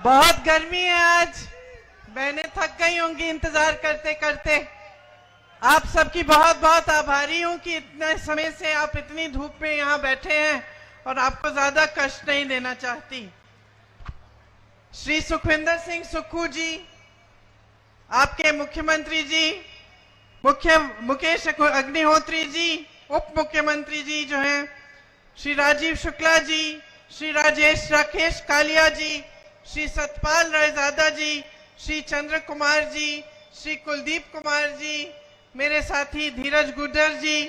बहुत गर्मी है आज, बहनें थक गई होंगी इंतजार करते करते। आप सबकी बहुत बहुत आभारी हूं कि इतने समय से आप इतनी धूप में यहाँ बैठे हैं और आपको ज्यादा कष्ट नहीं देना चाहती। श्री सुखविंदर सिंह सुक्खू जी, आपके मुख्यमंत्री जी, मुकेश अग्निहोत्री जी, उप मुख्यमंत्री जी जो हैं, श्री राजीव शुक्ला जी, श्री राकेश कालिया जी, श्री सतपाल रायजादा जी, श्री चंद्र कुमार जी, श्री कुलदीप कुमार जी, मेरे साथी धीरज गुर्जर जी,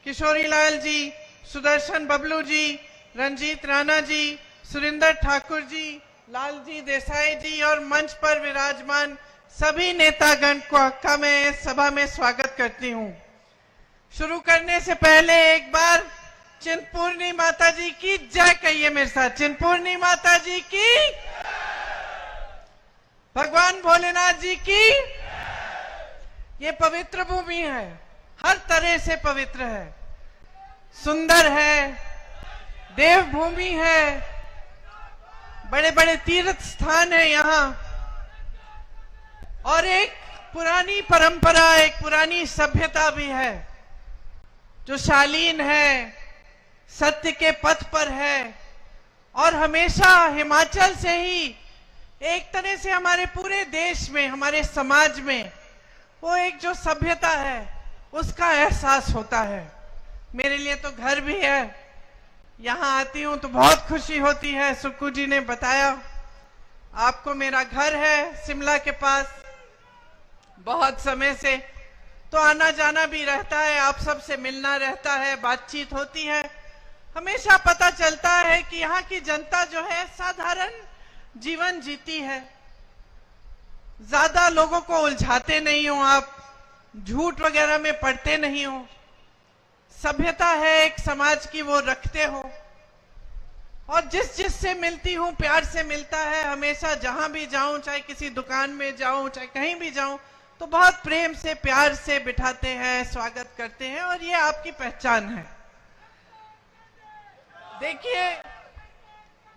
किशोरी लाल जी, सुदर्शन बबलू जी, रंजीत राणा जी, सुरिंदर ठाकुर जी, लालजी देसाई जी और मंच पर विराजमान सभी नेतागण का मैं सभा में स्वागत करती हूं। शुरू करने से पहले एक बार चिंतपूर्णी माता जी की जय कहिए मेरे साथ। चिंतपूर्णी माता जी की, भगवान भोलेनाथ जी की। ये पवित्र भूमि है, हर तरह से पवित्र है, सुंदर है, देवभूमि है, बड़े बड़े तीर्थ स्थान है यहाँ, और एक पुरानी परंपरा, एक पुरानी सभ्यता भी है जो शालीन है, सत्य के पथ पर है। और हमेशा हिमाचल से ही एक तरह से हमारे पूरे देश में, हमारे समाज में वो एक जो सभ्यता है उसका एहसास होता है। मेरे लिए तो घर भी है, यहाँ आती हूँ तो बहुत खुशी होती है। सुक्खू जी ने बताया आपको मेरा घर है शिमला के पास, बहुत समय से तो आना जाना भी रहता है, आप सबसे मिलना रहता है, बातचीत होती है। हमेशा पता चलता है कि यहाँ की जनता जो है साधारण जीवन जीती है, ज्यादा लोगों को उलझाते नहीं हो, आप झूठ वगैरह में पड़ते नहीं हो, सभ्यता है एक समाज की वो रखते हो। और जिससे मिलती हूँ प्यार से मिलता है, हमेशा जहां भी जाऊं, चाहे किसी दुकान में जाऊं, चाहे कहीं भी जाऊं, तो बहुत प्रेम से प्यार से बिठाते हैं, स्वागत करते हैं, और ये आपकी पहचान है। देखिए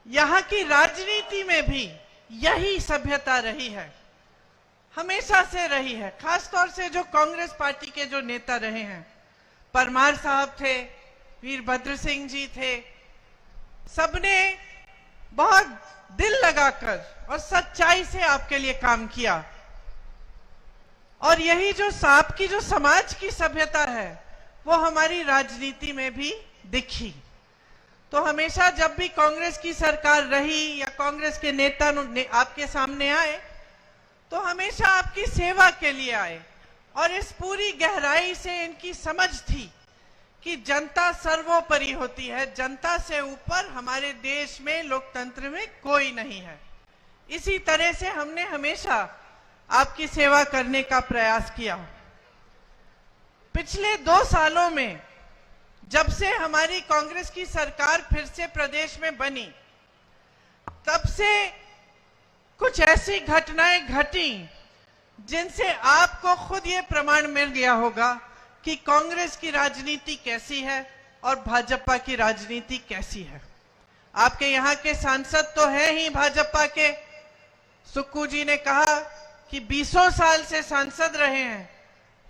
यहाँ की राजनीति में भी यही सभ्यता रही है, हमेशा से रही है। खासतौर से जो कांग्रेस पार्टी के जो नेता रहे हैं, परमार साहब थे, वीरभद्र सिंह जी थे, सबने बहुत दिल लगाकर और सच्चाई से आपके लिए काम किया। और यही जो आपकी जो समाज की सभ्यता है वो हमारी राजनीति में भी दिखी। तो हमेशा जब भी कांग्रेस की सरकार रही या कांग्रेस के नेता आपके सामने आए तो हमेशा आपकी सेवा के लिए आए, और इस पूरी गहराई से इनकी समझ थी कि जनता सर्वोपरि होती है, जनता से ऊपर हमारे देश में, लोकतंत्र में कोई नहीं है। इसी तरह से हमने हमेशा आपकी सेवा करने का प्रयास किया। पिछले 2 सालों में जब से हमारी कांग्रेस की सरकार फिर से प्रदेश में बनी, तब से कुछ ऐसी घटनाएं घटी जिनसे आपको खुद ये प्रमाण मिल गया होगा कि कांग्रेस की राजनीति कैसी है और भाजपा की राजनीति कैसी है। आपके यहाँ के सांसद तो हैं ही भाजपा के। सुक्खू जी ने कहा कि 20 साल से सांसद रहे हैं,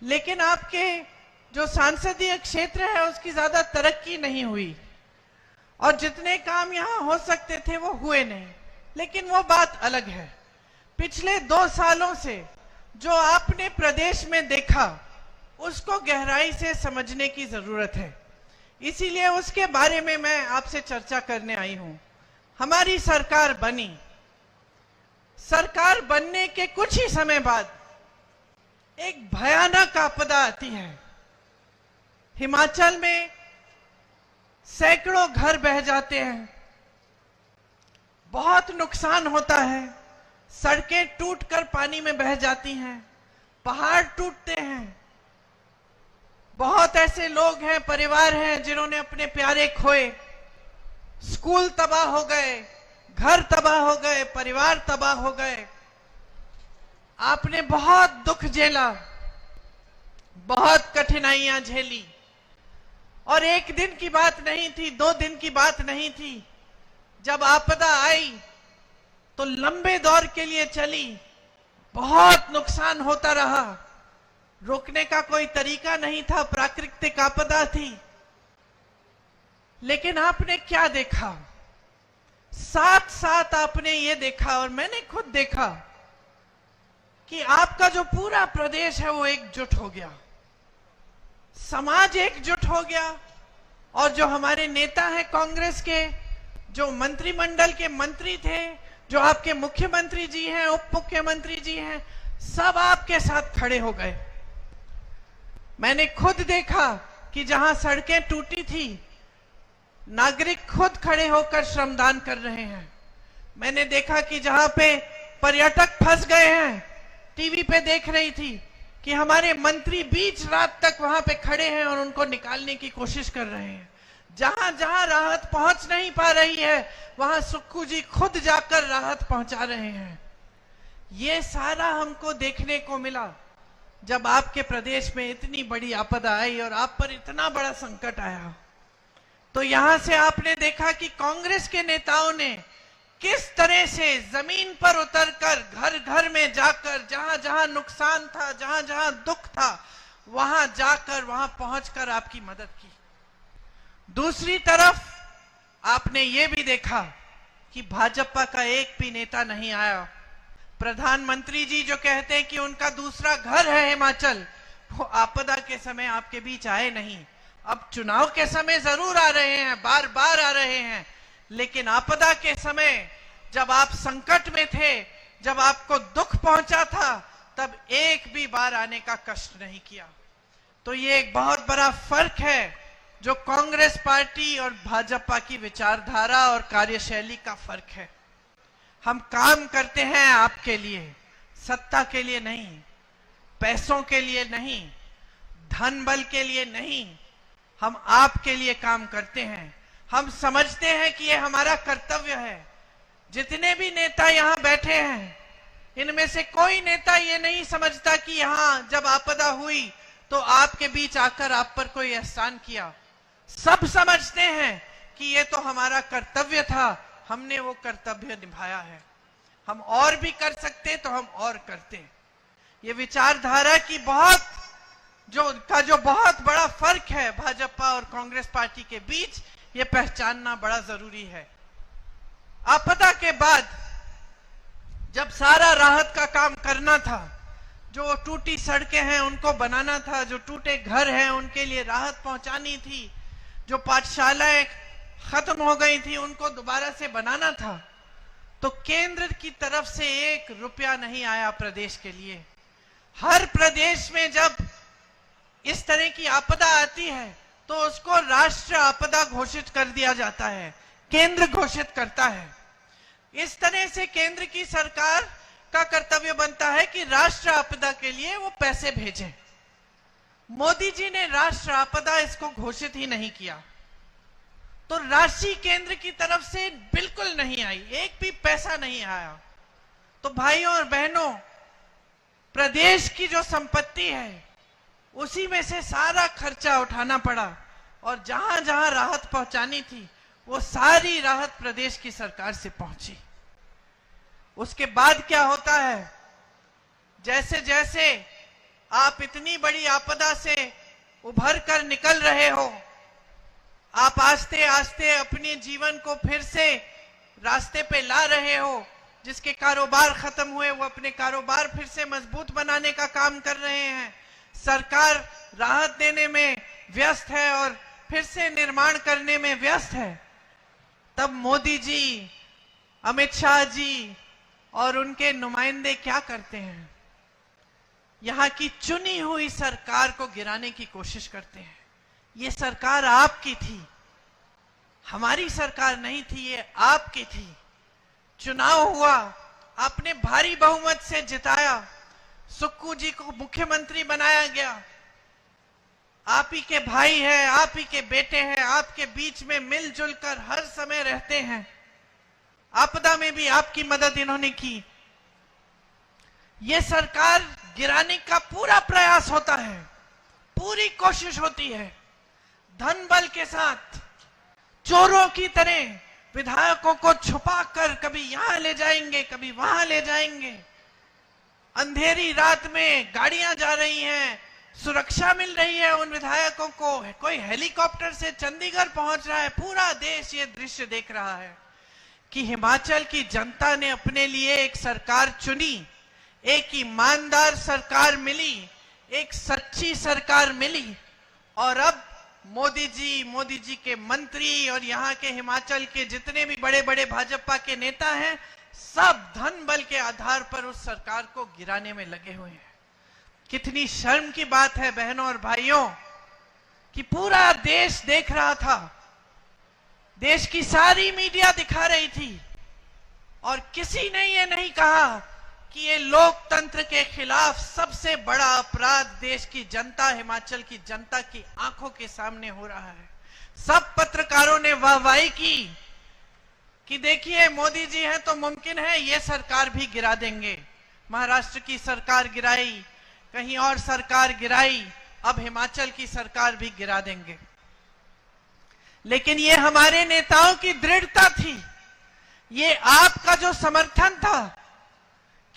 लेकिन आपके जो सांसदीय क्षेत्र है उसकी ज्यादा तरक्की नहीं हुई, और जितने काम यहाँ हो सकते थे वो हुए नहीं। लेकिन वो बात अलग है। पिछले 2 सालों से जो आपने प्रदेश में देखा उसको गहराई से समझने की जरूरत है, इसीलिए उसके बारे में मैं आपसे चर्चा करने आई हूं। हमारी सरकार बनी, सरकार बनने के कुछ ही समय बाद एक भयानक आपदा आती है। हिमाचल में सैकड़ों घर बह जाते हैं, बहुत नुकसान होता है, सड़कें टूटकर पानी में बह जाती हैं, पहाड़ टूटते हैं। बहुत ऐसे लोग हैं, परिवार हैं जिन्होंने अपने प्यारे खोए, स्कूल तबाह हो गए, घर तबाह हो गए, परिवार तबाह हो गए। आपने बहुत दुख झेला, बहुत कठिनाइयां झेली, और एक दिन की बात नहीं थी, 2 दिन की बात नहीं थी। जब आपदा आई तो लंबे दौर के लिए चली, बहुत नुकसान होता रहा, रोकने का कोई तरीका नहीं था, प्राकृतिक आपदा थी। लेकिन आपने क्या देखा? साथ साथ आपने ये देखा और मैंने खुद देखा कि आपका जो पूरा प्रदेश है वो एकजुट हो गया, समाज एकजुट हो गया। और जो हमारे नेता हैं कांग्रेस के, जो मंत्रिमंडल के मंत्री थे, जो आपके मुख्यमंत्री जी हैं, उप मुख्यमंत्री जी हैं, सब आपके साथ खड़े हो गए। मैंने खुद देखा कि जहां सड़कें टूटी थी, नागरिक खुद खड़े होकर श्रमदान कर रहे हैं। मैंने देखा कि जहां पे पर्यटक फंस गए हैं, टीवी पे देख रही थी कि हमारे मंत्री बीच रात तक वहां पे खड़े हैं और उनको निकालने की कोशिश कर रहे हैं। जहां जहां राहत पहुंच नहीं पा रही है, वहां सुक्खू जी खुद जाकर राहत पहुंचा रहे हैं। ये सारा हमको देखने को मिला जब आपके प्रदेश में इतनी बड़ी आपदा आई और आप पर इतना बड़ा संकट आया। तो यहां से आपने देखा कि कांग्रेस के नेताओं ने किस तरह से जमीन पर उतरकर, घर घर में जाकर, जहां जहां नुकसान था, जहां जहां दुख था, वहां जाकर, वहां पहुंचकर आपकी मदद की। दूसरी तरफ आपने ये भी देखा कि भाजपा का एक भी नेता नहीं आया। प्रधानमंत्री जी जो कहते हैं कि उनका दूसरा घर है हिमाचल, वो आपदा के समय आपके बीच आए नहीं। अब चुनाव के समय जरूर आ रहे हैं, बार बार आ रहे हैं, लेकिन आपदा के समय जब आप संकट में थे, जब आपको दुख पहुंचा था, तब एक भी बार आने का कष्ट नहीं किया। तो ये एक बहुत बड़ा फर्क है जो कांग्रेस पार्टी और भाजपा की विचारधारा और कार्यशैली का फर्क है। हम काम करते हैं आपके लिए, सत्ता के लिए नहीं, पैसों के लिए नहीं, धन बल के लिए नहीं, हम आपके लिए काम करते हैं। हम समझते हैं कि ये हमारा कर्तव्य है। जितने भी नेता यहाँ बैठे हैं, इनमें से कोई नेता ये नहीं समझता कि यहाँ जब आपदा हुई तो आपके बीच आकर आप पर कोई एहसान किया। सब समझते हैं कि ये तो हमारा कर्तव्य था, हमने वो कर्तव्य निभाया है। हम और भी कर सकते तो हम और करते। ये विचारधारा की जो बहुत बड़ा फर्क है भाजपा और कांग्रेस पार्टी के बीच, ये पहचानना बड़ा जरूरी है। आपदा के बाद जब सारा राहत का काम करना था, जो टूटी सड़कें हैं उनको बनाना था, जो टूटे घर हैं उनके लिए राहत पहुंचानी थी, जो पाठशालाएं खत्म हो गई थी उनको दोबारा से बनाना था, तो केंद्र की तरफ से 1 रुपया नहीं आया प्रदेश के लिए। हर प्रदेश में जब इस तरह की आपदा आती है तो उसको राष्ट्र आपदा घोषित कर दिया जाता है, केंद्र घोषित करता है। इस तरह से केंद्र की सरकार का कर्तव्य बनता है कि राष्ट्र आपदा के लिए वो पैसे भेजे। मोदी जी ने राष्ट्र आपदा इसको घोषित ही नहीं किया, तो राशि केंद्र की तरफ से बिल्कुल नहीं आई, एक भी पैसा नहीं आया। तो भाइयों और बहनों, प्रदेश की जो संपत्ति है उसी में से सारा खर्चा उठाना पड़ा और जहां जहां राहत पहुंचानी थी वो सारी राहत प्रदेश की सरकार से पहुंची। उसके बाद क्या होता है, जैसे जैसे आप इतनी बड़ी आपदा से उभर कर निकल रहे हो, आप आस्ते आस्ते अपने जीवन को फिर से रास्ते पे ला रहे हो। जिसके कारोबार खत्म हुए वो अपने कारोबार फिर से मजबूत बनाने का काम कर रहे हैं। सरकार राहत देने में व्यस्त है और फिर से निर्माण करने में व्यस्त है। तब मोदी जी, अमित शाह जी और उनके नुमाइंदे क्या करते हैं, यहां की चुनी हुई सरकार को गिराने की कोशिश करते हैं। ये सरकार आपकी थी, हमारी सरकार नहीं थी, ये आपकी थी। चुनाव हुआ, आपने भारी बहुमत से जिताया, सुक्खू जी को मुख्यमंत्री बनाया गया। आप ही के भाई हैं, आप ही के बेटे हैं, आपके बीच में मिलजुल कर हर समय रहते हैं। आपदा में भी आपकी मदद इन्होंने की। ये सरकार गिराने का पूरा प्रयास होता है, पूरी कोशिश होती है, धन बल के साथ चोरों की तरह विधायकों को छुपाकर कभी यहां ले जाएंगे, कभी वहां ले जाएंगे। अंधेरी रात में गाड़ियां जा रही हैं, सुरक्षा मिल रही है उन विधायकों को, कोई हेलीकॉप्टर से चंडीगढ़ पहुंच रहा है। पूरा देश ये दृश्य देख रहा है कि हिमाचल की जनता ने अपने लिए एक सरकार चुनी, एक ईमानदार सरकार मिली, एक सच्ची सरकार मिली। और अब मोदी जी के मंत्री और यहाँ के हिमाचल के जितने भी बड़े बड़े भाजपा के नेता हैं, सब धन बल के आधार पर उस सरकार को गिराने में लगे हुए हैं। कितनी शर्म की बात है बहनों और भाइयों कि पूरा देश देख रहा था, देश की सारी मीडिया दिखा रही थी और किसी ने ये नहीं कहा कि ये लोकतंत्र के खिलाफ सबसे बड़ा अपराध देश की जनता, हिमाचल की जनता की आंखों के सामने हो रहा है। सब पत्रकारों ने वाहवाही की कि देखिए मोदी जी हैं तो मुमकिन है ये सरकार भी गिरा देंगे। महाराष्ट्र की सरकार गिराई, कहीं और सरकार गिराई, अब हिमाचल की सरकार भी गिरा देंगे। लेकिन ये हमारे नेताओं की दृढ़ता थी, ये आपका जो समर्थन था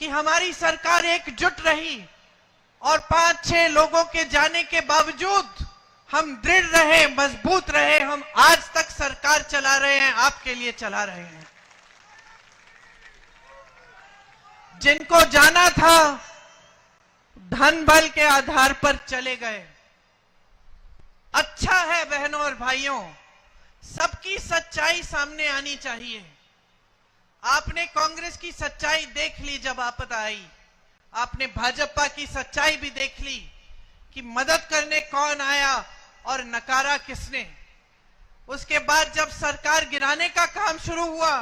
कि हमारी सरकार एकजुट रही और 5-6 लोगों के जाने के बावजूद हम दृढ़ रहे, मजबूत रहे। हम आज तक सरकार चला रहे हैं, आपके लिए चला रहे हैं। जिनको जाना था धन बल के आधार पर चले गए। अच्छा है बहनों और भाइयों, सबकी सच्चाई सामने आनी चाहिए। आपने कांग्रेस की सच्चाई देख ली जब आपदा आई, आपने भाजपा की सच्चाई भी देख ली कि मदद करने कौन आया और नकारा किसने। उसके बाद जब सरकार गिराने का काम शुरू हुआ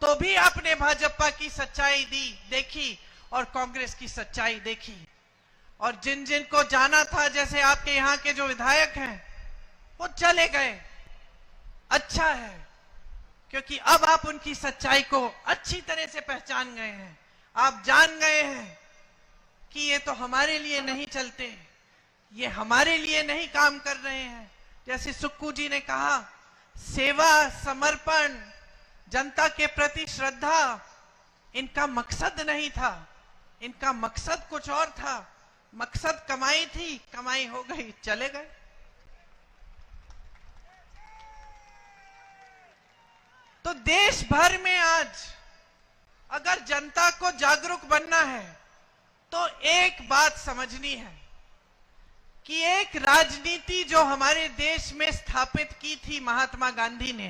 तो भी आपने भाजपा की सच्चाई देखी और कांग्रेस की सच्चाई देखी। और जिन जिन को जाना था, जैसे आपके यहाँ के जो विधायक हैं, वो चले गए। अच्छा है, क्योंकि अब आप उनकी सच्चाई को अच्छी तरह से पहचान गए हैं। आप जान गए हैं कि ये तो हमारे लिए नहीं चलते, ये हमारे लिए नहीं काम कर रहे हैं। जैसे सुक्खू जी ने कहा, सेवा, समर्पण, जनता के प्रति श्रद्धा इनका मकसद नहीं था, इनका मकसद कुछ और था। मकसद कमाई थी, कमाई हो गई, चले गए। तो देश भर में आज अगर जनता को जागरूक बनना है तो एक बात समझनी है कि एक राजनीति जो हमारे देश में स्थापित की थी महात्मा गांधी ने,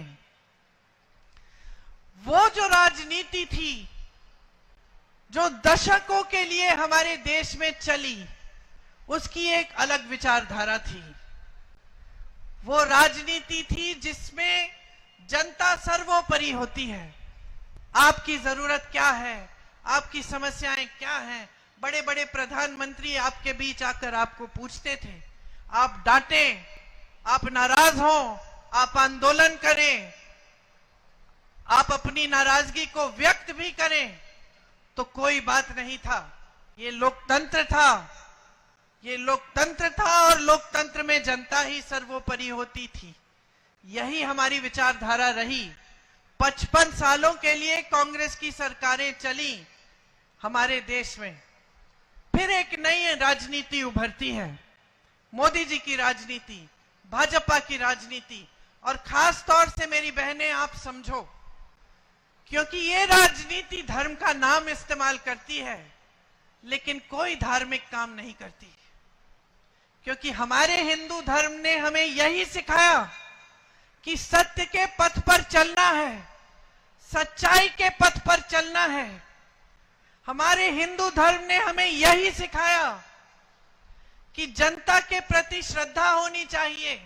वो जो राजनीति थी जो दशकों के लिए हमारे देश में चली, उसकी एक अलग विचारधारा थी। वो राजनीति थी जिसमें जनता सर्वोपरि होती है। आपकी जरूरत क्या है, आपकी समस्याएं क्या हैं, बड़े बड़े प्रधानमंत्री आपके बीच आकर आपको पूछते थे। आप डांटें, आप नाराज हो, आप आंदोलन करें, आप अपनी नाराजगी को व्यक्त भी करें तो कोई बात नहीं था। ये लोकतंत्र था, ये लोकतंत्र था और लोकतंत्र में जनता ही सर्वोपरि होती थी। यही हमारी विचारधारा रही। 55 सालों के लिए कांग्रेस की सरकारें चली हमारे देश में। फिर एक नई राजनीति उभरती है, मोदी जी की राजनीति, भाजपा की राजनीति। और खास तौर से मेरी बहनें आप समझो, क्योंकि ये राजनीति धर्म का नाम इस्तेमाल करती है लेकिन कोई धार्मिक काम नहीं करती। क्योंकि हमारे हिंदू धर्म ने हमें यही सिखाया कि सत्य के पथ पर चलना है, सच्चाई के पथ पर चलना है। हमारे हिंदू धर्म ने हमें यही सिखाया कि जनता के प्रति श्रद्धा होनी चाहिए।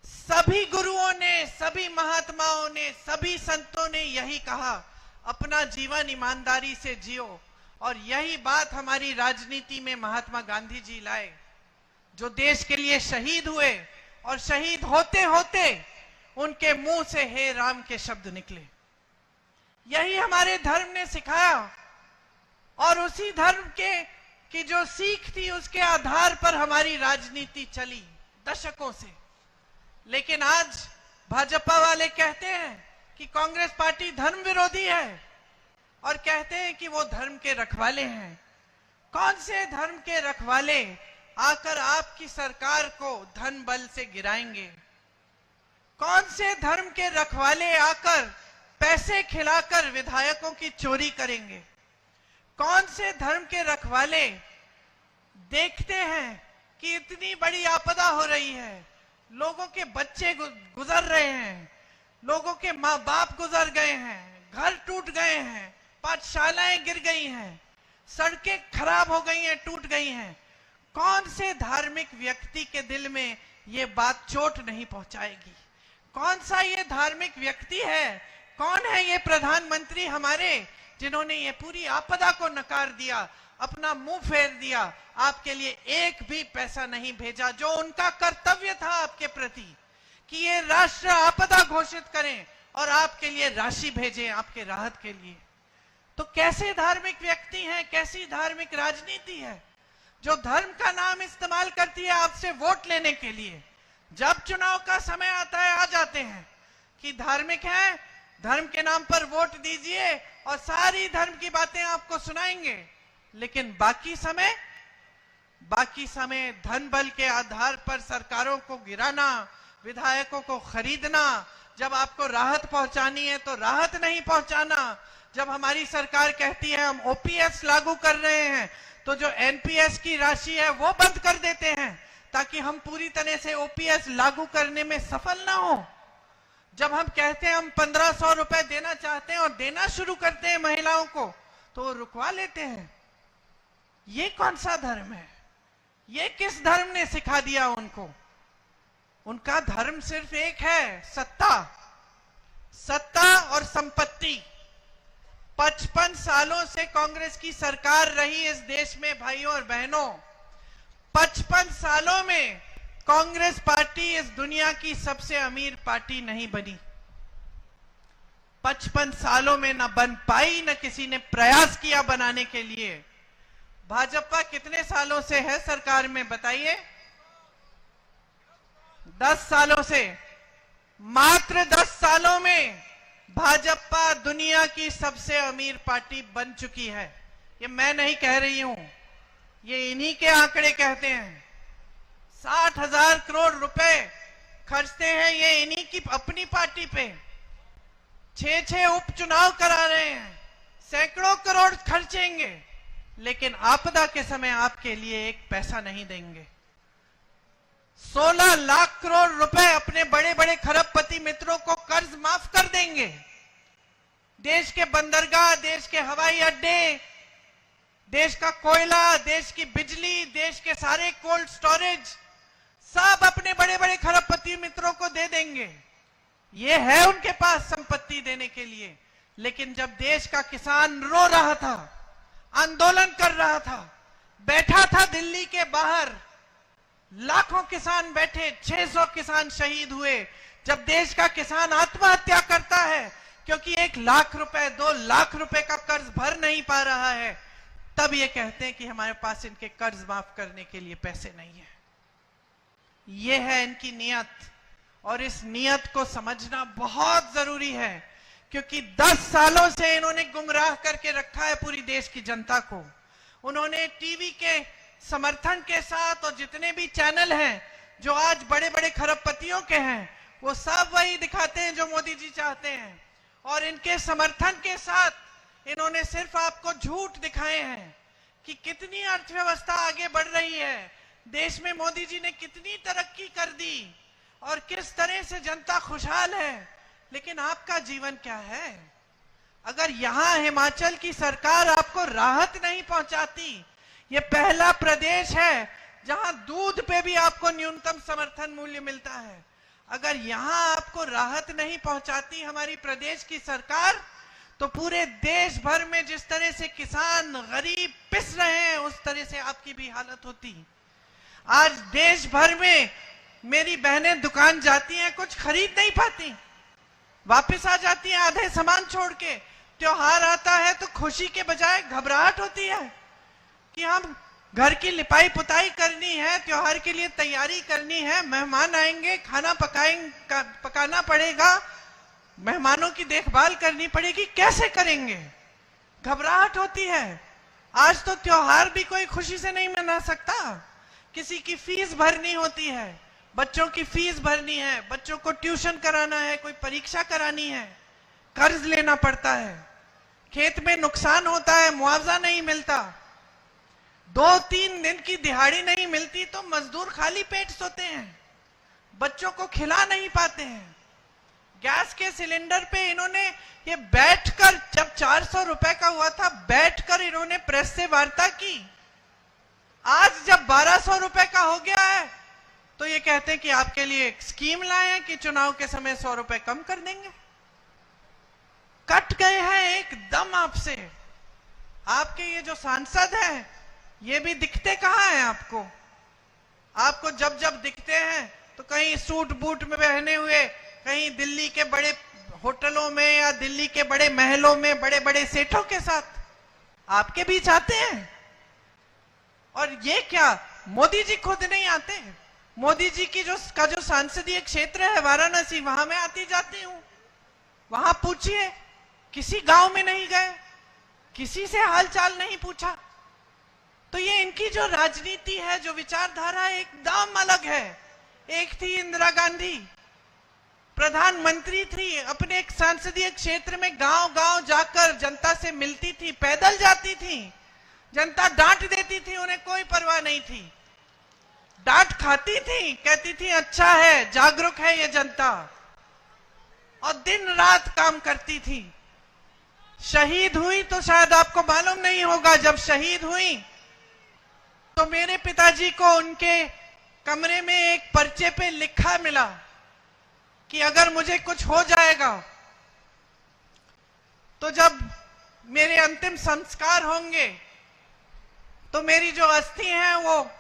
सभी गुरुओं ने, सभी महात्माओं ने, सभी संतों ने यही कहा, अपना जीवन ईमानदारी से जियो। और यही बात हमारी राजनीति में महात्मा गांधी जी लाए, जो देश के लिए शहीद हुए और शहीद होते होते उनके मुंह से हे राम के शब्द निकले। यही हमारे धर्म ने सिखाया और उसी धर्म की जो सीख थी उसके आधार पर हमारी राजनीति चली दशकों से। लेकिन आज भाजपा वाले कहते हैं कि कांग्रेस पार्टी धर्म विरोधी है और कहते हैं कि वो धर्म के रखवाले हैं। कौन से धर्म के रखवाले आकर आपकी सरकार को धन बल से गिराएंगे? कौन से धर्म के रखवाले आकर पैसे खिलाकर विधायकों की चोरी करेंगे? कौन से धर्म के रखवाले देखते हैं कि इतनी बड़ी आपदा हो रही है, लोगों के बच्चे गुजर रहे हैं, लोगों के माँ बाप गुजर गए हैं, घर टूट गए हैं, पाठशालाएं गिर गई हैं, सड़कें खराब हो गई हैं, टूट गई हैं। कौन से धार्मिक व्यक्ति के दिल में ये बात चोट नहीं पहुंचाएगी? कौन सा ये धार्मिक व्यक्ति है? कौन है ये प्रधानमंत्री हमारे जिन्होंने ये पूरी आपदा को नकार दिया, अपना मुंह फेर दिया, आपके लिए एक भी पैसा नहीं भेजा, जो उनका कर्तव्य था आपके प्रति कि ये राष्ट्र आपदा घोषित करें और आपके लिए राशि भेजें आपके राहत के लिए। तो कैसे धार्मिक व्यक्ति हैं, कैसी धार्मिक राजनीति है जो धर्म का नाम इस्तेमाल करती है आपसे वोट लेने के लिए? जब चुनाव का समय आता है आ जाते हैं कि धार्मिक हैं, धर्म के नाम पर वोट दीजिए और सारी धर्म की बातें आपको सुनाएंगे, लेकिन बाकी समय धन बल के आधार पर सरकारों को गिराना, विधायकों को खरीदना, जब आपको राहत पहुंचानी है तो राहत नहीं पहुंचाना, जब हमारी सरकार कहती है हम ओपीएस लागू कर रहे हैं तो जो एनपीएस की राशि है वो बंद कर देते हैं ताकि हम पूरी तरह से ओपीएस लागू करने में सफल ना हो। जब हम कहते हैं हम 1500 रुपए देना चाहते हैं और देना शुरू करते हैं महिलाओं को तो वो रुकवा लेते हैं। ये कौन सा धर्म है? ये किस धर्म ने सिखा दिया उनको? उनका धर्म सिर्फ एक है, सत्ता और संपत्ति। 55 सालों से कांग्रेस की सरकार रही इस देश में भाइयों और बहनों। 55 सालों में कांग्रेस पार्टी इस दुनिया की सबसे अमीर पार्टी नहीं बनी। 55 सालों में न बन पाई, न किसी ने प्रयास किया बनाने के लिए। भाजपा कितने सालों से है सरकार में बताइए? 10 सालों से। मात्र 10 सालों में भाजपा दुनिया की सबसे अमीर पार्टी बन चुकी है। ये मैं नहीं कह रही हूं, ये इन्हीं के आंकड़े कहते हैं। 60,000 करोड़ रुपए खर्चते हैं ये इन्हीं की अपनी पार्टी पे। 6 उपचुनाव करा रहे हैं, सैकड़ों करोड़ खर्चेंगे, लेकिन आपदा के समय आपके लिए एक पैसा नहीं देंगे। 16 लाख करोड़ रुपए अपने बड़े बड़े खरबपति मित्रों को कर्ज माफ कर देंगे। देश के बंदरगाह, देश के हवाई अड्डे, देश का कोयला, देश की बिजली, देश के सारे कोल्ड स्टोरेज सब अपने बड़े बड़े खरबपति मित्रों को दे देंगे। ये है उनके पास संपत्ति देने के लिए। लेकिन जब देश का किसान रो रहा था, आंदोलन कर रहा था, बैठा था दिल्ली के बाहर, लाखों किसान बैठे, 600 किसान शहीद हुए। जब देश का किसान आत्महत्या करता है क्योंकि 1 लाख रुपए 2 लाख रुपए का कर्ज भर नहीं पा रहा है, तब ये कहते हैं कि हमारे पास इनके कर्ज माफ करने के लिए पैसे नहीं है। ये है इनकी नियत, और इस नियत को समझना बहुत जरूरी है क्योंकि 10 सालों से इन्होंने गुमराह करके रखा है पूरी देश की जनता को। उन्होंने टीवी के समर्थन के साथ, और जितने भी चैनल हैं जो आज बड़े बड़े खरबपतियों के हैं, वो सब वही दिखाते हैं जो मोदी जी चाहते हैं। और इनके समर्थन के साथ इन्होंने सिर्फ आपको झूठ दिखाए हैं कि कितनी अर्थव्यवस्था आगे बढ़ रही है, देश में मोदी जी ने कितनी तरक्की कर दी और किस तरह से जनता खुशहाल है। लेकिन आपका जीवन क्या है? अगर यहां हिमाचल की सरकार आपको राहत नहीं पहुंचाती, ये पहला प्रदेश है जहां दूध पे भी आपको न्यूनतम समर्थन मूल्य मिलता है, अगर यहां आपको राहत नहीं पहुंचाती हमारी प्रदेश की सरकार, तो पूरे देश भर में जिस तरह से किसान गरीब पिस रहे हैं उस तरह से आपकी भी हालत होती। आज देश भर में मेरी बहनें दुकान जाती हैं, कुछ खरीद नहीं पाती, वापस आ जाती हैं आधे सामान छोड़ के। त्योहार आता है तो खुशी के बजाय घबराहट होती है कि हम घर की लिपाई पुताई करनी है, त्योहार के लिए तैयारी करनी है, मेहमान आएंगे, खाना पकाना पड़ेगा, मेहमानों की देखभाल करनी पड़ेगी, कैसे करेंगे? घबराहट होती है। आज तो त्योहार भी कोई खुशी से नहीं मना सकता। किसी की फीस भरनी होती है, बच्चों की फीस भरनी है, बच्चों को ट्यूशन कराना है, कोई परीक्षा करानी है, कर्ज लेना पड़ता है, खेत में नुकसान होता है, मुआवजा नहीं मिलता, 2-3 दिन की दिहाड़ी नहीं मिलती तो मजदूर खाली पेट सोते हैं, बच्चों को खिला नहीं पाते हैं। गैस के सिलेंडर पे इन्होंने ये बैठकर, जब 400 रुपए का हुआ था, बैठकर इन्होंने प्रेस से वार्ता की। आज जब 1200 रुपए का हो गया है तो ये कहते हैं कि आपके लिए एक स्कीम लाए हैं कि चुनाव के समय 100 रुपए कम कर देंगे। कट गए हैं एकदम आपसे। आपके ये जो सांसद हैं ये भी दिखते कहां हैं आपको? आपको जब जब दिखते हैं तो कहीं सूट बूट में पहने हुए, कहीं दिल्ली के बड़े होटलों में या दिल्ली के बड़े महलों में बड़े बड़े सेठों के साथ आपके बीच आते हैं। और ये क्या, मोदी जी खुद नहीं आते? मोदी जी की जो सांसदीय क्षेत्र है वाराणसी, वहां मैं आती जाती हूं। वहां पूछिए, किसी गांव में नहीं गए, किसी से हालचाल नहीं पूछा। तो ये इनकी जो राजनीति है, जो विचारधारा है, एकदम अलग है। एक थी इंदिरा गांधी, प्रधानमंत्री थी, अपने एक संसदीय क्षेत्र में गांव गांव जाकर जनता से मिलती थी, पैदल जाती थी, जनता डांट देती थी, उन्हें कोई परवाह नहीं थी। डांट खाती थी, कहती थी अच्छा है, जागरूक है ये जनता, और दिन रात काम करती थी। शहीद हुई तो शायद आपको मालूम नहीं होगा, जब शहीद हुई तो मेरे पिताजी को उनके कमरे में एक पर्चे पे लिखा मिला कि अगर मुझे कुछ हो जाएगा तो जब मेरे अंतिम संस्कार होंगे तो मेरी जो अस्थि है वो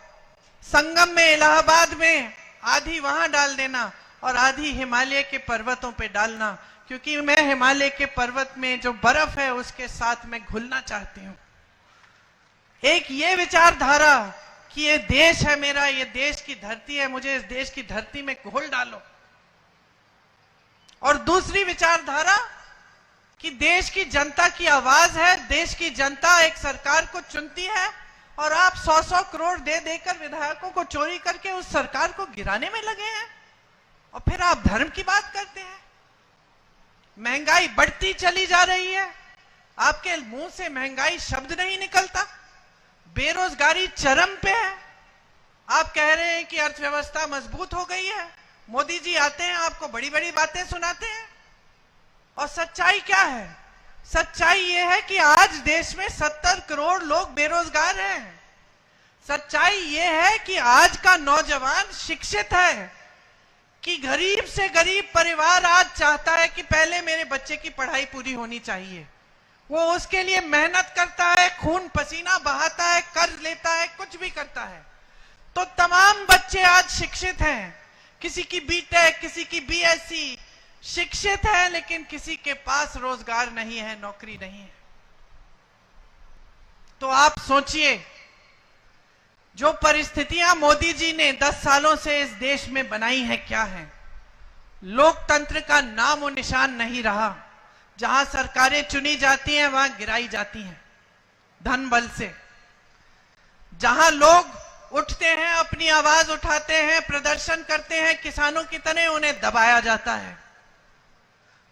संगम में, इलाहाबाद में, आधी वहां डाल देना और आधी हिमालय के पर्वतों पे डालना, क्योंकि मैं हिमालय के पर्वत में जो बर्फ है उसके साथ मैं घुलना चाहती हूं। एक ये विचारधारा कि ये देश है मेरा, ये देश की धरती है, मुझे इस देश की धरती में घोल डालो। और दूसरी विचारधारा कि देश की जनता की आवाज है, देश की जनता एक सरकार को चुनती है और आप 100-100 करोड़ दे देकर विधायकों को चोरी करके उस सरकार को गिराने में लगे हैं। और फिर आप धर्म की बात करते हैं। महंगाई बढ़ती चली जा रही है, आपके मुंह से महंगाई शब्द नहीं निकलता। बेरोजगारी चरम पे है, आप कह रहे हैं कि अर्थव्यवस्था मजबूत हो गई है। मोदी जी आते हैं, आपको बड़ी बड़ी बातें सुनाते हैं, और सच्चाई क्या है? सच्चाई यह है कि आज देश में 70 करोड़ लोग बेरोजगार हैं। सच्चाई यह है कि आज का नौजवान शिक्षित है, कि गरीब से गरीब परिवार आज चाहता है कि पहले मेरे बच्चे की पढ़ाई पूरी होनी चाहिए। वो उसके लिए मेहनत करता है, खून पसीना बहाता है, कर्ज लेता है, कुछ भी करता है। तो तमाम बच्चे आज शिक्षित हैं, किसी की बीटेक, किसी की बीएससी, शिक्षित है, लेकिन किसी के पास रोजगार नहीं है, नौकरी नहीं है। तो आप सोचिए, जो परिस्थितियां मोदी जी ने 10 सालों से इस देश में बनाई है, क्या है? लोकतंत्र का नाम और निशान नहीं रहा। जहां सरकारें चुनी जाती हैं वहां गिराई जाती हैं धन बल से। जहां लोग उठते हैं, अपनी आवाज उठाते हैं, प्रदर्शन करते हैं, किसानों की तरह उन्हें दबाया जाता है।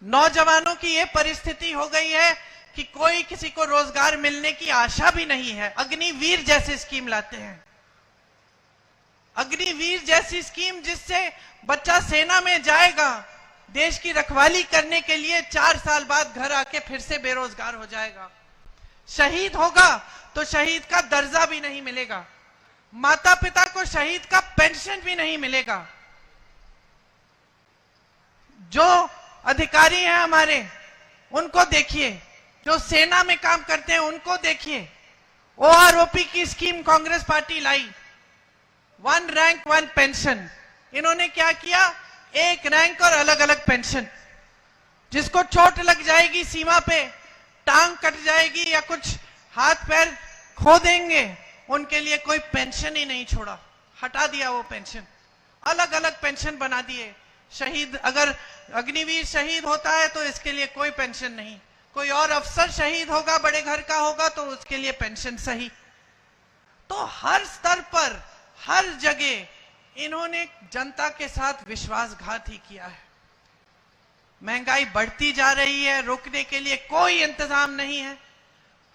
नौजवानों की यह परिस्थिति हो गई है कि कोई किसी को रोजगार मिलने की आशा भी नहीं है। अग्निवीर जैसी स्कीम लाते हैं, अग्निवीर जैसी स्कीम जिससे बच्चा सेना में जाएगा, देश की रखवाली करने के लिए 4 साल बाद घर आके फिर से बेरोजगार हो जाएगा। शहीद होगा तो शहीद का दर्जा भी नहीं मिलेगा, माता पिता को शहीद का पेंशन भी नहीं मिलेगा। जो अधिकारी हैं हमारे, उनको देखिए, जो सेना में काम करते हैं उनको देखिए। ओआरओपी की स्कीम कांग्रेस पार्टी लाई, 1 रैंक 1 पेंशन। इन्होंने क्या किया? 1 रैंक और अलग अलग पेंशन। जिसको चोट लग जाएगी सीमा पे, टांग कट जाएगी या कुछ हाथ पैर खो देंगे, उनके लिए कोई पेंशन ही नहीं छोड़ा, हटा दिया वो पेंशन। अलग अलग पेंशन बना दिए। शहीद, अगर अग्निवीर शहीद होता है तो इसके लिए कोई पेंशन नहीं, कोई और अफसर शहीद होगा, बड़े घर का होगा, तो उसके लिए पेंशन सही। तो हर स्तर पर, हर जगह इन्होंने जनता के साथ विश्वासघात ही किया है। महंगाई बढ़ती जा रही है, रोकने के लिए कोई इंतजाम नहीं है।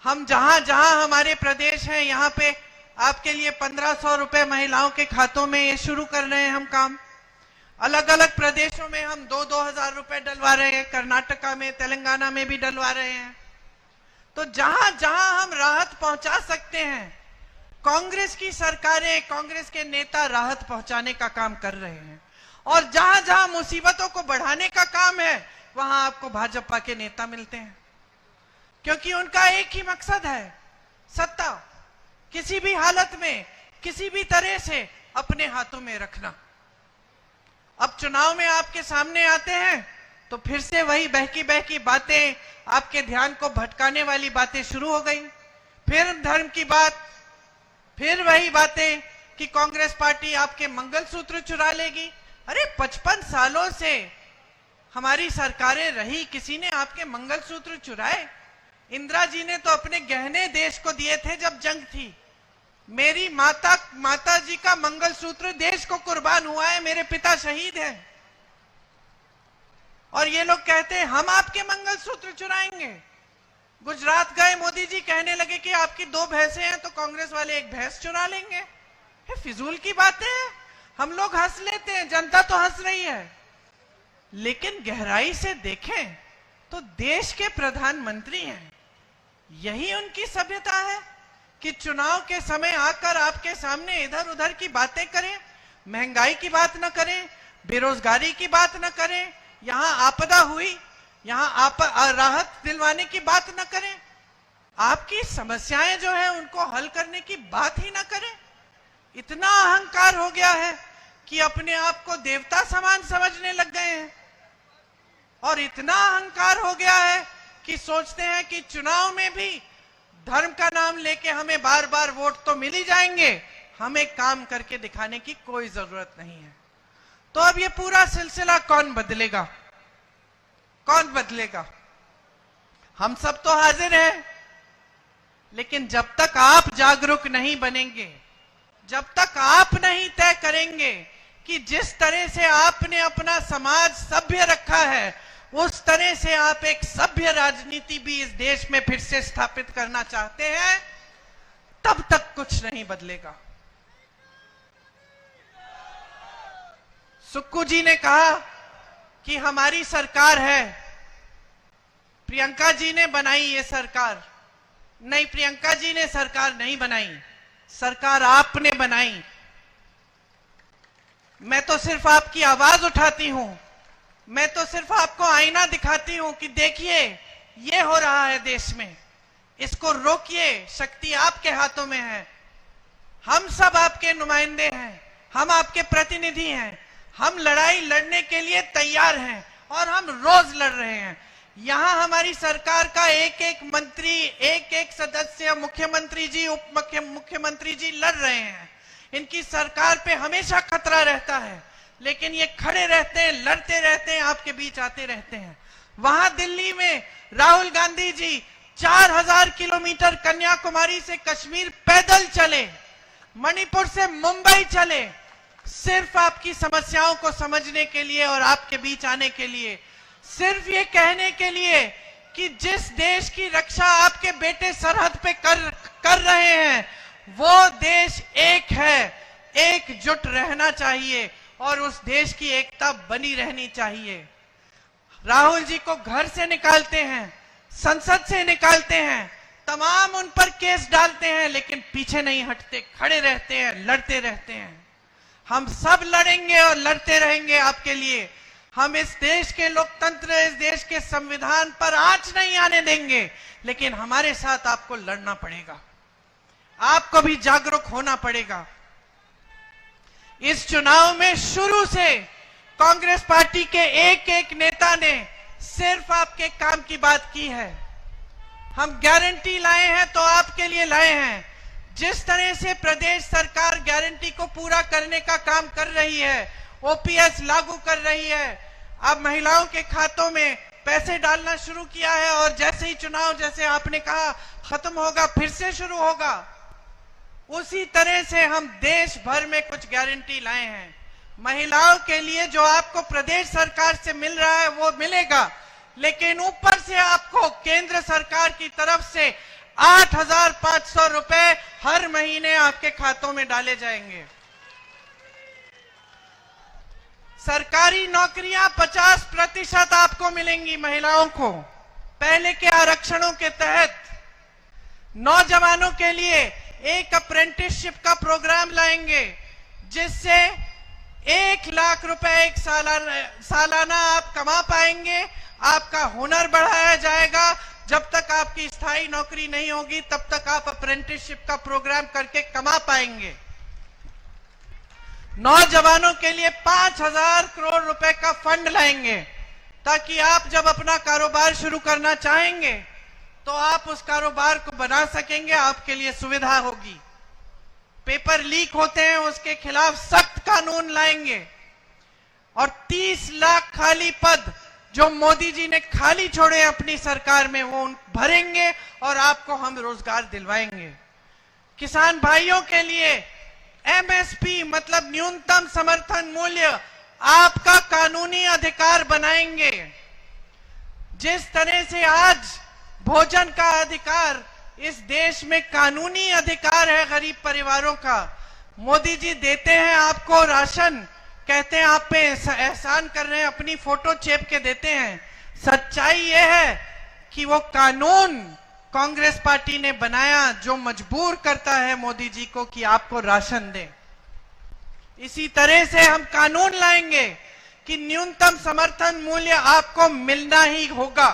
हम जहां जहां हमारे प्रदेश हैं, यहां पे आपके लिए 1500 रुपए महिलाओं के खातों में ये शुरू कर रहे हैं हम काम। अलग अलग प्रदेशों में हम 2-2 हजार रुपए डलवा रहे हैं, कर्नाटका में, तेलंगाना में भी डलवा रहे हैं। तो जहां जहां हम राहत पहुंचा सकते हैं, कांग्रेस की सरकारें, कांग्रेस के नेता राहत पहुंचाने का काम कर रहे हैं। और जहां जहां मुसीबतों को बढ़ाने का काम है, वहां आपको भाजपा के नेता मिलते हैं, क्योंकि उनका एक ही मकसद है, सत्ता किसी भी हालत में, किसी भी तरह से अपने हाथों में रखना। अब चुनाव में आपके सामने आते हैं तो फिर से वही बहकी बहकी बातें, आपके ध्यान को भटकाने वाली बातें शुरू हो गई। फिर धर्म की बात, फिर वही बातें कि कांग्रेस पार्टी आपके मंगलसूत्र चुरा लेगी। अरे 55 सालों से हमारी सरकारें रही, किसी ने आपके मंगलसूत्र चुराए? इंदिरा जी ने तो अपने गहने देश को दिए थे जब जंग थी। मेरी माता जी का मंगलसूत्र देश को कुर्बान हुआ है, मेरे पिता शहीद हैं। और ये लोग कहते हैं हम आपके मंगलसूत्र चुराएंगे। गुजरात गए, मोदी जी कहने लगे कि आपकी 2 भैंसें हैं तो कांग्रेस वाले 1 भैंस चुरा लेंगे। ये फिजूल की बातें हैं। हम लोग हंस लेते हैं, जनता तो हंस रही है, लेकिन गहराई से देखें तो देश के प्रधानमंत्री हैं। यही उनकी सभ्यता है कि चुनाव के समय आकर आपके सामने इधर उधर की बातें करें, महंगाई की बात न करें, बेरोजगारी की बात न करें, यहां आपदा हुई, यहां राहत दिलवाने की बात न करें, आपकी समस्याएं जो है उनको हल करने की बात ही न करें। इतना अहंकार हो गया है कि अपने आप को देवता समान समझने लग गए हैं। और इतना अहंकार हो गया है कि सोचते हैं कि चुनाव में भी धर्म का नाम लेके हमें बार बार वोट तो मिल ही जाएंगे, हमें काम करके दिखाने की कोई जरूरत नहीं है। तो अब ये पूरा सिलसिला कौन बदलेगा? कौन बदलेगा? हम सब तो हाजिर हैं, लेकिन जब तक आप जागरूक नहीं बनेंगे, जब तक आप नहीं तय करेंगे कि जिस तरह से आपने अपना समाज सभ्य रखा है, उस तरह से आप एक सभ्य राजनीति भी इस देश में फिर से स्थापित करना चाहते हैं, तब तक कुछ नहीं बदलेगा। सुक्कू जी ने कहा कि हमारी सरकार है, प्रियंका जी ने बनाई ये सरकार। नहीं, प्रियंका जी ने सरकार नहीं बनाई, सरकार आपने बनाई। मैं तो सिर्फ आपकी आवाज उठाती हूं, मैं तो सिर्फ आपको आईना दिखाती हूं कि देखिए ये हो रहा है देश में, इसको रोकिए, शक्ति आपके हाथों में है। हम सब आपके नुमाइंदे हैं, हम आपके प्रतिनिधि हैं, हम लड़ाई लड़ने के लिए तैयार हैं और हम रोज लड़ रहे हैं। यहां हमारी सरकार का एक एक मंत्री, एक एक सदस्य, मुख्यमंत्री जी, उप मुख्यमंत्री जी लड़ रहे हैं। इनकी सरकार पे हमेशा खतरा रहता है, लेकिन ये खड़े रहते हैं, लड़ते रहते हैं, आपके बीच आते रहते हैं। वहां दिल्ली में राहुल गांधी जी 4000 किलोमीटर कन्याकुमारी से कश्मीर पैदल चले, मणिपुर से मुंबई चले, सिर्फ आपकी समस्याओं को समझने के लिए और आपके बीच आने के लिए, सिर्फ ये कहने के लिए कि जिस देश की रक्षा आपके बेटे सरहद पे कर रहे हैं, वो देश एक है, एकजुट रहना चाहिए और उस देश की एकता बनी रहनी चाहिए। राहुल जी को घर से निकालते हैं, संसद से निकालते हैं, तमाम उन पर केस डालते हैं, लेकिन पीछे नहीं हटते, खड़े रहते हैं, लड़ते रहते हैं। हम सब लड़ेंगे और लड़ते रहेंगे आपके लिए। हम इस देश के लोकतंत्र, इस देश के संविधान पर आंच नहीं आने देंगे, लेकिन हमारे साथ आपको लड़ना पड़ेगा, आपको भी जागरूक होना पड़ेगा। इस चुनाव में शुरू से कांग्रेस पार्टी के एक एक नेता ने सिर्फ आपके काम की बात की है। हम गारंटी लाए हैं तो आपके लिए लाए हैं। जिस तरह से प्रदेश सरकार गारंटी को पूरा करने का काम कर रही है, ओपीएस लागू कर रही है। अब महिलाओं के खातों में पैसे डालना शुरू किया है और जैसे ही चुनाव, जैसे आपने कहा, खत्म होगा फिर से शुरू होगा। उसी तरह से हम देश भर में कुछ गारंटी लाए हैं। महिलाओं के लिए जो आपको प्रदेश सरकार से मिल रहा है वो मिलेगा, लेकिन ऊपर से आपको केंद्र सरकार की तरफ से 8,500 रुपए हर महीने आपके खातों में डाले जाएंगे। सरकारी नौकरियां 50% आपको मिलेंगी महिलाओं को। पहले के आरक्षणों के तहत नौजवानों के लिए एक अप्रेंटिसशिप का प्रोग्राम लाएंगे, जिससे 1 लाख रुपए एक सालाना आप कमा पाएंगे। आपका हुनर बढ़ाया जाएगा। जब तक आपकी स्थायी नौकरी नहीं होगी तब तक आप अप्रेंटिसशिप का प्रोग्राम करके कमा पाएंगे। नौजवानों के लिए 5,000 करोड़ रुपए का फंड लाएंगे, ताकि आप जब अपना कारोबार शुरू करना चाहेंगे तो आप उस कारोबार को बना सकेंगे, आपके लिए सुविधा होगी। पेपर लीक होते हैं, उसके खिलाफ सख्त कानून लाएंगे। और 30 लाख खाली पद जो मोदी जी ने खाली छोड़े अपनी सरकार में, वो भरेंगे और आपको हम रोजगार दिलवाएंगे। किसान भाइयों के लिए एमएसपी मतलब न्यूनतम समर्थन मूल्य आपका कानूनी अधिकार बनाएंगे। जिस तरह से आज भोजन का अधिकार इस देश में कानूनी अधिकार है गरीब परिवारों का, मोदी जी देते हैं आपको राशन, कहते हैं आप पे एहसान कर रहे हैं, अपनी फोटो चेप के देते हैं। सच्चाई यह है कि वो कानून कांग्रेस पार्टी ने बनाया जो मजबूर करता है मोदी जी को कि आपको राशन दें। इसी तरह से हम कानून लाएंगे कि न्यूनतम समर्थन मूल्य आपको मिलना ही होगा।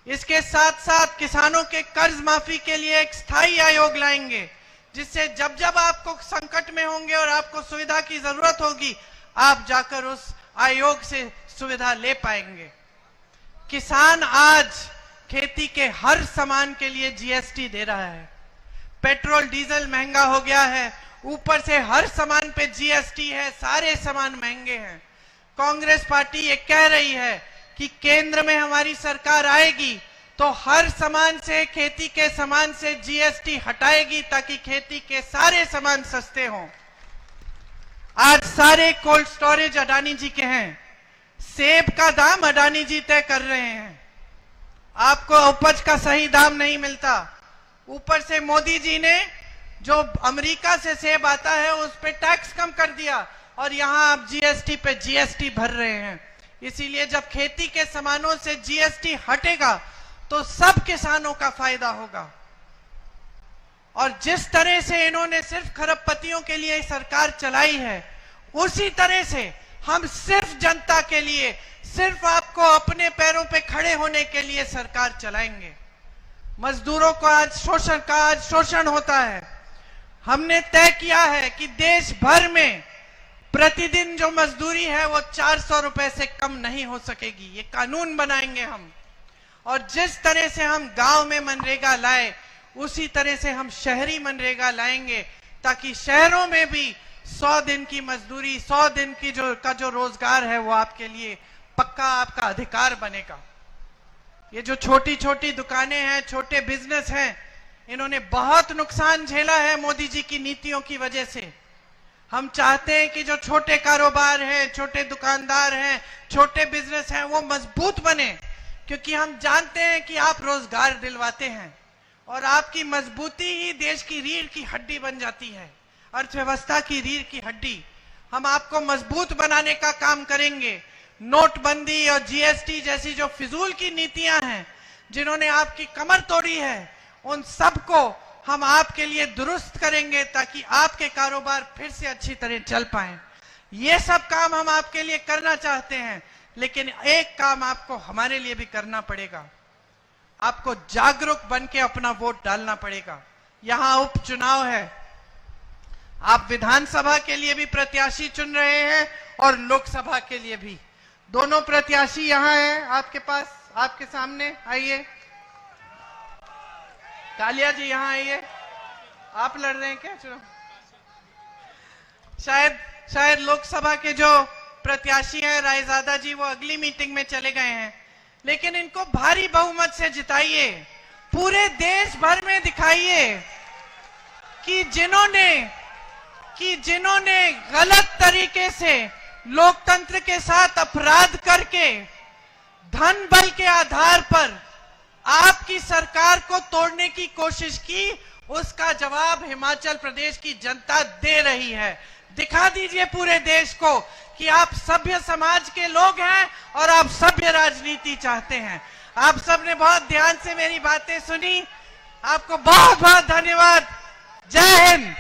इसके साथ साथ किसानों के कर्ज माफी के लिए एक स्थायी आयोग लाएंगे, जिससे जब जब आपको संकट में होंगे और आपको सुविधा की जरूरत होगी, आप जाकर उस आयोग से सुविधा ले पाएंगे। किसान आज खेती के हर सामान के लिए जीएसटी दे रहा है। पेट्रोल डीजल महंगा हो गया है, ऊपर से हर सामान पे जीएसटी है, सारे सामान महंगे हैं। कांग्रेस पार्टी ये कह रही है कि केंद्र में हमारी सरकार आएगी तो हर सामान से, खेती के सामान से जीएसटी हटाएगी, ताकि खेती के सारे सामान सस्ते हों। आज सारे कोल्ड स्टोरेज अडानी जी के हैं। सेब का दाम अडानी जी तय कर रहे हैं, आपको उपज का सही दाम नहीं मिलता। ऊपर से मोदी जी ने जो अमेरिका से सेब आता है उस पे टैक्स कम कर दिया, और यहां आप जीएसटी पे जीएसटी भर रहे हैं। इसीलिए जब खेती के सामानों से जीएसटी हटेगा तो सब किसानों का फायदा होगा। और जिस तरह से इन्होंने सिर्फ खरबपतियों के लिए सरकार चलाई है, उसी तरह से हम सिर्फ जनता के लिए, सिर्फ आपको अपने पैरों पे खड़े होने के लिए सरकार चलाएंगे। मजदूरों को आज शोषण होता है। हमने तय किया है कि देश भर में प्रतिदिन जो मजदूरी है वो 400 रुपए से कम नहीं हो सकेगी। ये कानून बनाएंगे हम। और जिस तरह से हम गांव में मनरेगा लाए, उसी तरह से हम शहरी मनरेगा लाएंगे, ताकि शहरों में भी 100 दिन की मजदूरी, 100 दिन की जो रोजगार है वो आपके लिए पक्का आपका अधिकार बनेगा। ये जो छोटी छोटी दुकानें हैं, छोटे बिजनेस हैं, इन्होंने बहुत नुकसान झेला है मोदी जी की नीतियों की वजह से। हम चाहते हैं कि जो छोटे कारोबार हैं, छोटे दुकानदार हैं, छोटे बिजनेस हैं, वो मजबूत बने, क्योंकि हम जानते हैं कि आप रोजगार दिलवाते हैं और आपकी मजबूती ही देश की रीढ़ की हड्डी बन जाती है, अर्थव्यवस्था की रीढ़ की हड्डी। हम आपको मजबूत बनाने का काम करेंगे। नोटबंदी और जीएसटी जैसी जो फिजूल की नीतियां हैं, जिन्होंने आपकी कमर तोड़ी है, उन सबको हम आपके लिए दुरुस्त करेंगे, ताकि आपके कारोबार फिर से अच्छी तरह चल पाएं। ये सब काम हम आपके लिए करना चाहते हैं, लेकिन एक काम आपको हमारे लिए भी करना पड़ेगा। आपको जागरूक बन के अपना वोट डालना पड़ेगा। यहां उपचुनाव है, आप विधानसभा के लिए भी प्रत्याशी चुन रहे हैं और लोकसभा के लिए भी। दोनों प्रत्याशी यहां हैं आपके पास, आपके सामने आइए। कालिया जी यहां आइए। आप लड़ रहे हैं क्या चुनाव? शायद शायद लोकसभा के जो प्रत्याशी हैं रायजादा जी, वो अगली मीटिंग में चले गए हैं, लेकिन इनको भारी बहुमत से जिताइए, पूरे देश भर में दिखाइए कि जिन्होंने गलत तरीके से लोकतंत्र के साथ अपराध करके धन बल के आधार पर आपकी सरकार को तोड़ने की कोशिश की, उसका जवाब हिमाचल प्रदेश की जनता दे रही है। दिखा दीजिए पूरे देश को कि आप सभ्य समाज के लोग हैं और आप सभ्य राजनीति चाहते हैं। आप सबने बहुत ध्यान से मेरी बातें सुनी, आपको बहुत बहुत धन्यवाद। जय हिंद।